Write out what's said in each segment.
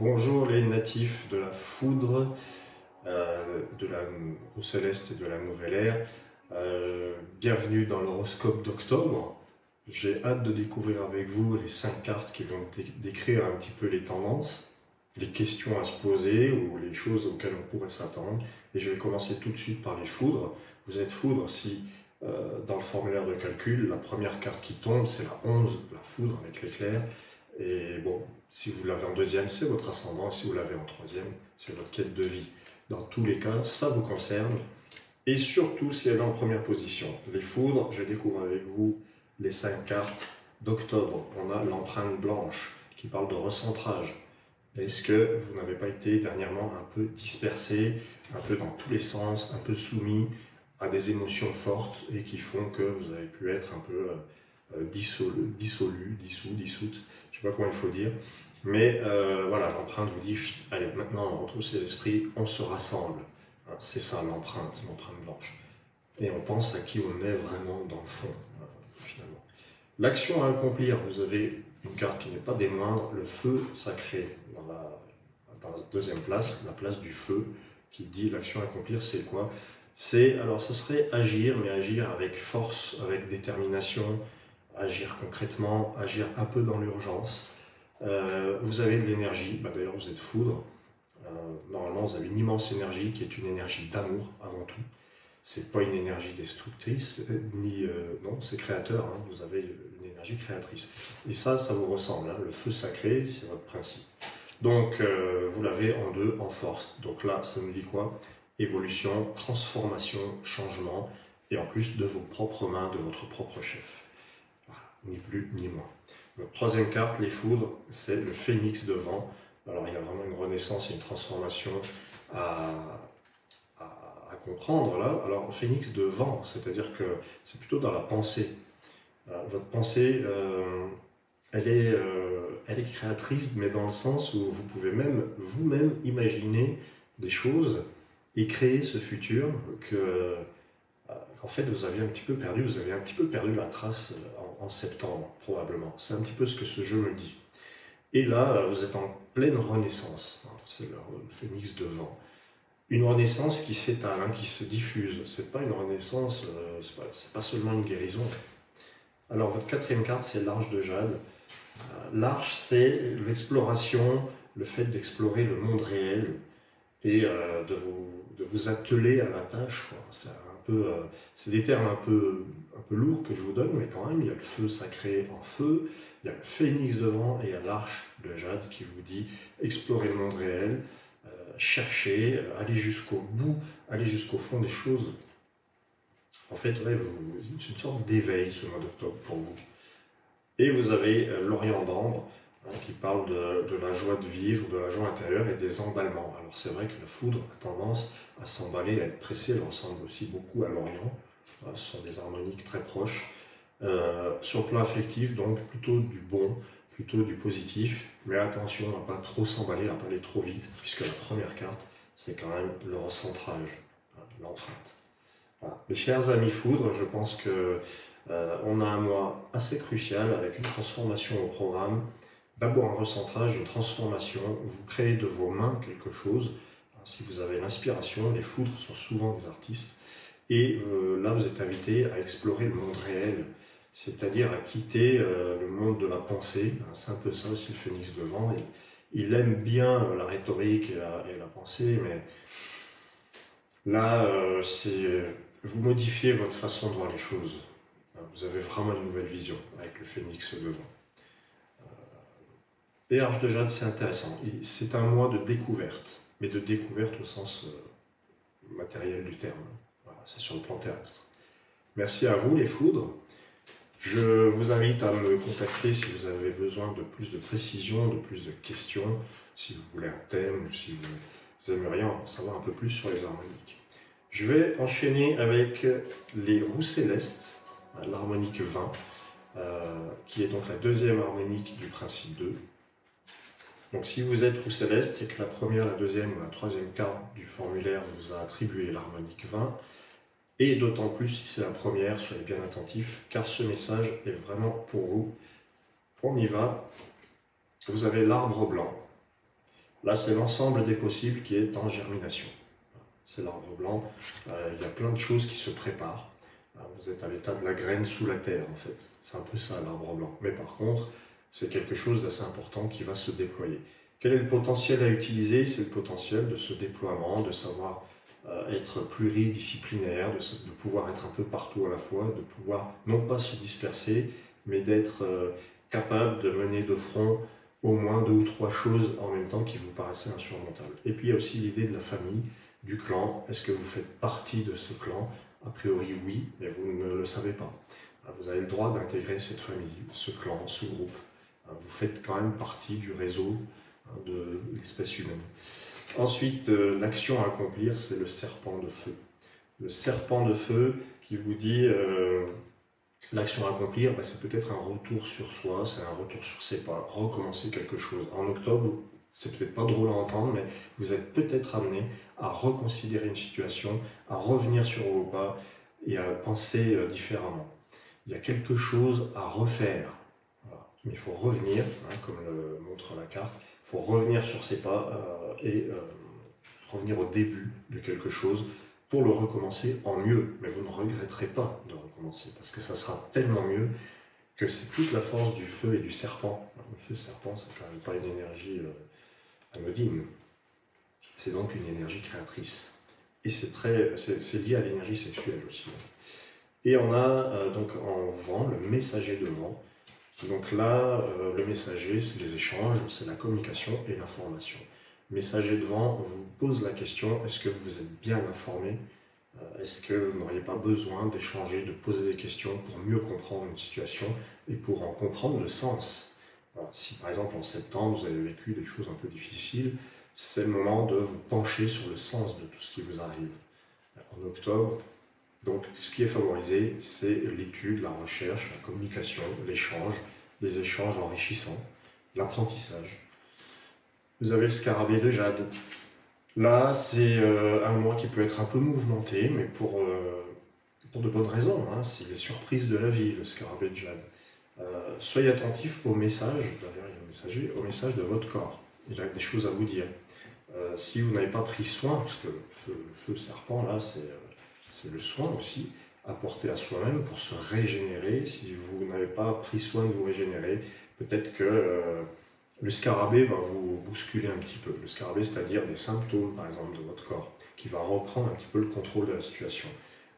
Bonjour les natifs de la foudre, au céleste et de la nouvelle ère. Bienvenue dans l'horoscope d'octobre. J'ai hâte de découvrir avec vous les 5 cartes qui vont décrire un petit peu les tendances, les questions à se poser ou les choses auxquelles on pourrait s'attendre. Et je vais commencer tout de suite par les foudres. Vous êtes foudre si dans le formulaire de calcul, la première carte qui tombe, c'est la 11, la foudre avec l'éclair. Et bon, si vous l'avez en deuxième, c'est votre ascendant. Si vous l'avez en troisième, c'est votre quête de vie. Dans tous les cas, ça vous concerne. Et surtout si elle est en première position. Les foudres, je découvre avec vous les 5 cartes d'octobre. On a l'empreinte blanche qui parle de recentrage. Est-ce que vous n'avez pas été dernièrement un peu dispersé, un peu dans tous les sens, un peu soumis à des émotions fortes et qui font que vous avez pu être un peu dissoute, je ne sais pas comment il faut dire, mais voilà, l'empreinte vous dit, allez, maintenant on retrouve ses esprits, on se rassemble. Hein, c'est ça l'empreinte blanche. Et on pense à qui on est vraiment dans le fond, finalement. L'action à accomplir, vous avez une carte qui n'est pas des moindres, le feu sacré, dans la deuxième place, la place du feu, qui dit l'action à accomplir, c'est quoi? Alors ça serait agir, mais agir avec force, avec détermination, agir concrètement, agir un peu dans l'urgence. Vous avez de l'énergie, d'ailleurs vous êtes foudre. Normalement vous avez une immense énergie qui est une énergie d'amour avant tout. C'est pas une énergie destructrice, non, c'est créateur, hein, vous avez une énergie créatrice. Et ça vous ressemble, hein, le feu sacré, c'est votre principe. Donc vous l'avez en deux, en force. Donc là, ça nous dit quoi? Évolution, transformation, changement, et en plus de vos propres mains, de votre propre chef. Voilà, ni plus ni moins. Donc, troisième carte, les foudres, c'est le phénix de vent. Alors il y a vraiment une renaissance et une transformation à comprendre là. Alors le phénix de vent, c'est-à-dire que c'est plutôt dans la pensée. Votre pensée, elle est créatrice, mais dans le sens où vous pouvez même vous-même imaginer des choses et créer ce futur qu'en fait vous avez un petit peu perdu. Vous avez un petit peu perdu la trace en septembre, probablement. C'est un petit peu ce que ce jeu me dit. Et là, vous êtes en pleine renaissance. C'est le phénix de vent. Une renaissance qui s'étale, hein, qui se diffuse. C'est pas une renaissance, c'est pas seulement une guérison. Alors, votre quatrième carte, c'est l'arche de jade. L'arche, c'est l'exploration, le fait d'explorer le monde réel et de vous atteler à la tâche. C'est des termes un peu lourds que je vous donne, mais quand même, il y a le feu sacré en feu, il y a le phénix de vent et il y a l'arche de jade qui vous dit explorer le monde réel, chercher, aller jusqu'au bout, aller jusqu'au fond des choses. En fait, ouais, c'est une sorte d'éveil ce mois d'octobre pour vous. Et vous avez l'Orient d'Ambre, hein, qui parle de la joie de vivre, de la joie intérieure et des emballements. Alors c'est vrai que la foudre a tendance à s'emballer, à être pressée, elle ressemble aussi beaucoup à l'Orient. Ce sont des harmoniques très proches. Sur le plan affectif, donc plutôt du bon, plutôt du positif, mais attention à ne pas trop s'emballer, à ne pas aller trop vite, puisque la première carte, c'est quand même le recentrage, hein, l'empreinte. Voilà. Mes chers amis foudre, je pense que on a un mois assez crucial avec une transformation au programme. D'abord un recentrage, une transformation, vous créez de vos mains quelque chose. Si vous avez l'inspiration, les foudres sont souvent des artistes. Et là, vous êtes invité à explorer le monde réel, c'est-à-dire à quitter le monde de la pensée. C'est un peu ça aussi le phénix de vent. Il aime bien la rhétorique et la pensée, mais là, vous modifiez votre façon de voir les choses. Vous avez vraiment une nouvelle vision avec le phénix de vent. Et l'arche de jade, c'est intéressant. C'est un mois de découverte, mais de découverte au sens matériel du terme. Voilà, c'est sur le plan terrestre. Merci à vous les foudres. Je vous invite à me contacter si vous avez besoin de plus de précision, de plus de questions, si vous voulez un thème ou si vous aimeriez en savoir un peu plus sur les harmoniques. Je vais enchaîner avec les roues célestes, l'harmonique 20, qui est donc la deuxième harmonique du principe 2. Donc si vous êtes roue céleste, c'est que la première, la deuxième ou la troisième carte du formulaire vous a attribué l'harmonique 20. Et d'autant plus si c'est la première, soyez bien attentifs, car ce message est vraiment pour vous. On y va. Vous avez l'arbre blanc. Là, c'est l'ensemble des possibles qui est en germination. C'est l'arbre blanc. Il y a plein de choses qui se préparent. Vous êtes à l'état de la graine sous la terre, en fait. C'est un peu ça, l'arbre blanc. Mais par contre, c'est quelque chose d'assez important qui va se déployer. Quel est le potentiel à utiliser? C'est le potentiel de ce déploiement, de savoir être pluridisciplinaire, de pouvoir être un peu partout à la fois, de pouvoir non pas se disperser, mais d'être capable de mener de front au moins 2 ou 3 choses en même temps qui vous paraissaient insurmontables. Et puis il y a aussi l'idée de la famille, du clan. Est-ce que vous faites partie de ce clan? A priori oui, mais vous ne le savez pas. Vous avez le droit d'intégrer cette famille, ce clan, ce groupe. Vous faites quand même partie du réseau de l'espèce humaine. Ensuite, l'action à accomplir, c'est le serpent de feu. Le serpent de feu qui vous dit l'action à accomplir, c'est peut-être un retour sur soi, c'est un retour sur ses pas, recommencer quelque chose. En octobre, c'est peut-être pas drôle à entendre, mais vous êtes peut-être amené à reconsidérer une situation, à revenir sur vos pas et à penser différemment. Il y a quelque chose à refaire. Voilà. Mais il faut revenir, comme le montre la carte, il faut revenir sur ses pas et revenir au début de quelque chose pour le recommencer en mieux. Mais vous ne regretterez pas de recommencer, parce que ça sera tellement mieux que c'est toute la force du feu et du serpent. Le feu serpent, c'est quand même pas une énergie anodine. C'est donc une énergie créatrice. Et c'est lié à l'énergie sexuelle aussi. Et on a donc en vent le messager de vent. Donc là, le messager, c'est les échanges, c'est la communication et l'information. Messager de vent vous pose la question, est-ce que vous êtes bien informé? Est-ce que vous n'auriez pas besoin d'échanger, de poser des questions pour mieux comprendre une situation et pour en comprendre le sens? Alors, si par exemple en septembre vous avez vécu des choses un peu difficiles, c'est le moment de vous pencher sur le sens de tout ce qui vous arrive. En octobre, donc ce qui est favorisé, c'est l'étude, la recherche, la communication, l'échange, les échanges enrichissants, l'apprentissage. Vous avez le scarabée de jade. Là, c'est un mois qui peut être un peu mouvementé, mais pour de bonnes raisons. C'est les surprises de la vie, le scarabée de jade. Soyez attentifs au message, derrière il y a un messager, au message de votre corps. Il a des choses à vous dire. Si vous n'avez pas pris soin, parce que le feu serpent, là, c'est le soin aussi, apporté à soi-même pour se régénérer. Si vous n'avez pas pris soin de vous régénérer, peut-être que le scarabée va vous bousculer un petit peu. Le scarabée, c'est-à-dire des symptômes, par exemple, de votre corps, qui va reprendre un petit peu le contrôle de la situation.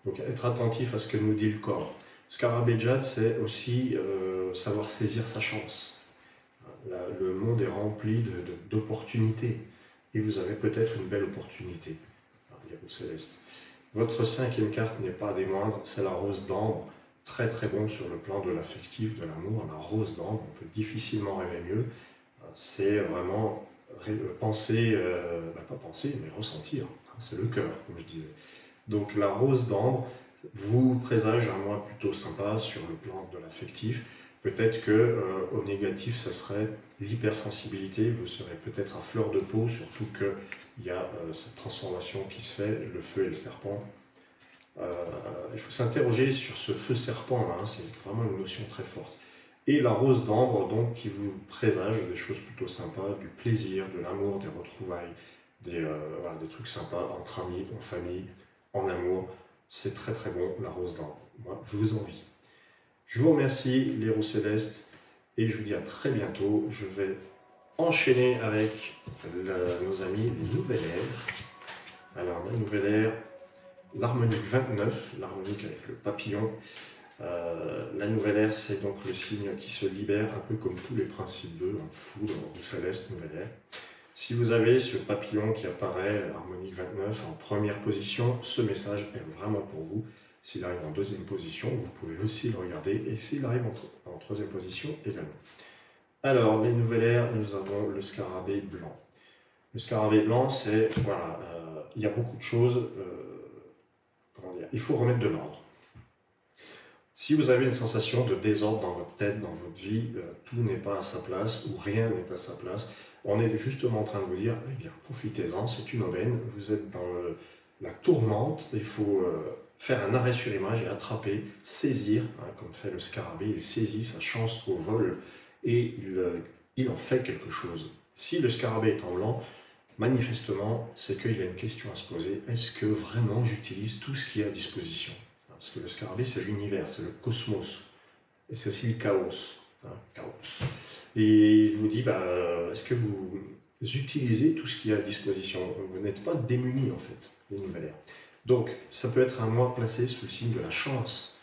Donc, être attentif à ce que nous dit le corps. Scarabée de jade, c'est aussi savoir saisir sa chance. Le monde est rempli d'opportunités. Et vous avez peut-être une belle opportunité. Héros céleste. Votre 5e carte n'est pas des moindres, c'est la rose d'ambre. Très très bon sur le plan de l'affectif, de l'amour. La rose d'ambre, on peut difficilement rêver mieux. C'est vraiment penser, pas penser, mais ressentir. C'est le cœur, comme je disais. Donc la rose d'ambre vous présage un mois plutôt sympa sur le plan de l'affectif. Peut-être qu'au négatif, ça serait l'hypersensibilité. Vous serez peut-être à fleur de peau, surtout qu'il y a cette transformation qui se fait, le feu et le serpent. Il faut s'interroger sur ce feu serpent, c'est vraiment une notion très forte. Et la rose d'ambre, donc, qui vous présage des choses plutôt sympas, du plaisir, de l'amour, des retrouvailles, des trucs sympas entre amis, en famille, en amour. C'est très très bon, la rose d'ambre. Moi, je vous envie. Je vous remercie, les héros célestes, et je vous dis à très bientôt. Je vais enchaîner avec nos amis les nouvelles ères. Alors, la nouvelle ère, l'harmonique 29, l'harmonique avec le papillon. La nouvelle ère, c'est donc le signe qui se libère, un peu comme tous les principes d'eux, foudre, ou céleste, nouvelle ère. Si vous avez ce papillon qui apparaît, harmonique 29, en première position, ce message est vraiment pour vous. S'il arrive en 2e position, vous pouvez aussi le regarder, et s'il arrive en 3e position également. Alors, les nouvelles ères, nous avons le scarabée blanc. Le scarabée blanc, c'est, voilà, il y a beaucoup de choses, comment dire, il faut remettre de l'ordre. Si vous avez une sensation de désordre dans votre tête, dans votre vie, tout n'est pas à sa place, ou rien n'est à sa place, on est justement en train de vous dire, eh bien, profitez-en, c'est une aubaine, vous êtes dans la tourmente, il faut faire un arrêt sur image et attraper, saisir, comme fait le scarabée, il saisit sa chance au vol et il en fait quelque chose. Si le scarabée est en blanc, manifestement, c'est qu'il y a une question à se poser. Est-ce que vraiment j'utilise tout ce qui est à disposition? Parce que le scarabée, c'est l'univers, c'est le cosmos. Et c'est aussi le chaos. Chaos. Et il vous dit, est-ce que vous utilisez tout ce qui est à disposition? Vous n'êtes pas démunis, en fait, les nouvelles ères. Donc, ça peut être un mois placé sous le signe de la chance,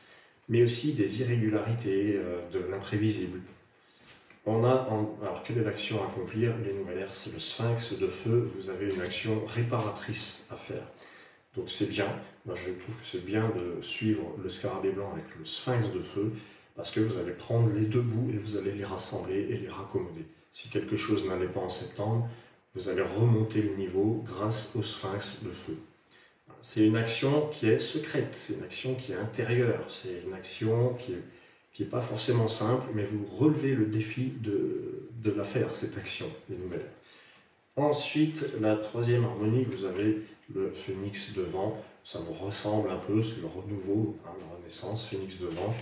mais aussi des irrégularités, de l'imprévisible. Alors, quelle est l'action à accomplir? Les nouvelles ères, c'est le sphinx de feu. Vous avez une action réparatrice à faire. Donc, c'est bien. Moi, je trouve que c'est bien de suivre le scarabée blanc avec le sphinx de feu, parce que vous allez prendre les deux bouts et vous allez les rassembler et les raccommoder. Si quelque chose n'allait pas en septembre, vous allez remonter le niveau grâce au sphinx de feu. C'est une action qui est secrète, c'est une action qui est intérieure, c'est une action qui est pas forcément simple, mais vous relevez le défi de la faire, cette action, les nouvelles. Ensuite, la troisième harmonie, vous avez le phénix de vent. Ça vous ressemble un peu, c'est le renouveau, la renaissance, phénix de vent.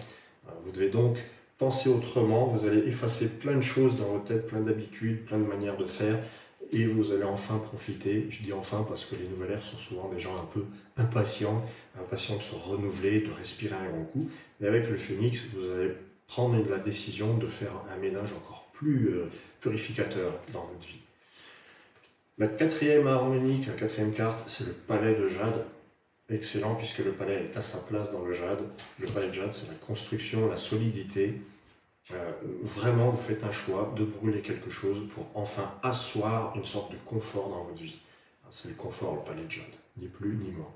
Vous devez donc penser autrement, vous allez effacer plein de choses dans votre tête, plein d'habitudes, plein de manières de faire, et vous allez enfin profiter. Je dis enfin parce que les nouvelles ères sont souvent des gens un peu impatients de se renouveler, de respirer un grand coup. Mais avec le phénix, vous allez prendre la décision de faire un ménage encore plus purificateur dans votre vie. La quatrième harmonique, la quatrième carte, c'est le palais de jade. Excellent, puisque le palais est à sa place dans le jade. Le palais de jade, c'est la construction, la solidité. Vraiment, vous faites un choix de brûler quelque chose pour enfin asseoir une sorte de confort dans votre vie. C'est le confort, le palais de jade, ni plus ni moins.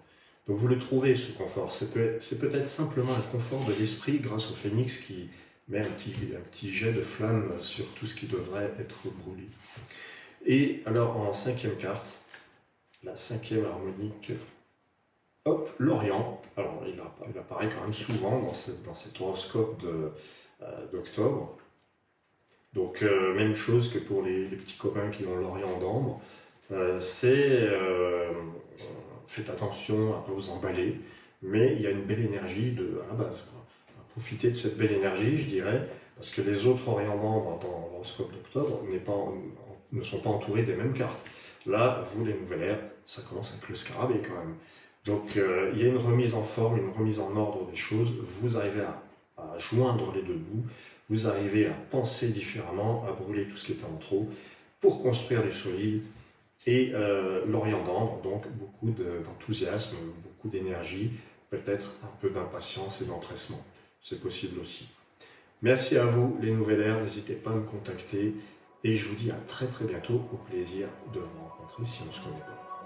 Donc vous le trouvez, ce confort. C'est peut-être simplement un confort de l'esprit grâce au phénix qui met un petit jet de flamme sur tout ce qui devrait être brûlé. Et alors, en cinquième carte, la cinquième harmonique, hop, l'Orient. Alors, il apparaît quand même souvent dans cet horoscope d'octobre. Donc, même chose que pour les petits copains qui ont l'Orient d'ambre. Faites attention à ne pas vous emballer, mais il y a une belle énergie à la base. Profitez de cette belle énergie, je dirais, parce que les autres Orients d'ambre dans l'horoscope d'octobre ne sont pas entourés des mêmes cartes. Là, vous, les nouvelles ères, ça commence avec le scarabée quand même. Donc, il y a une remise en forme, une remise en ordre des choses. Vous arrivez à joindre les deux bouts. Vous arrivez à penser différemment, à brûler tout ce qui était en trop pour construire du solide. Et l'Orient d'ambre, donc beaucoup d'enthousiasme, beaucoup d'énergie, peut-être un peu d'impatience et d'empressement. C'est possible aussi. Merci à vous, les nouvelles ères. N'hésitez pas à me contacter. Et je vous dis à très très bientôt. Au plaisir de vous rencontrer si on ne se connaît pas.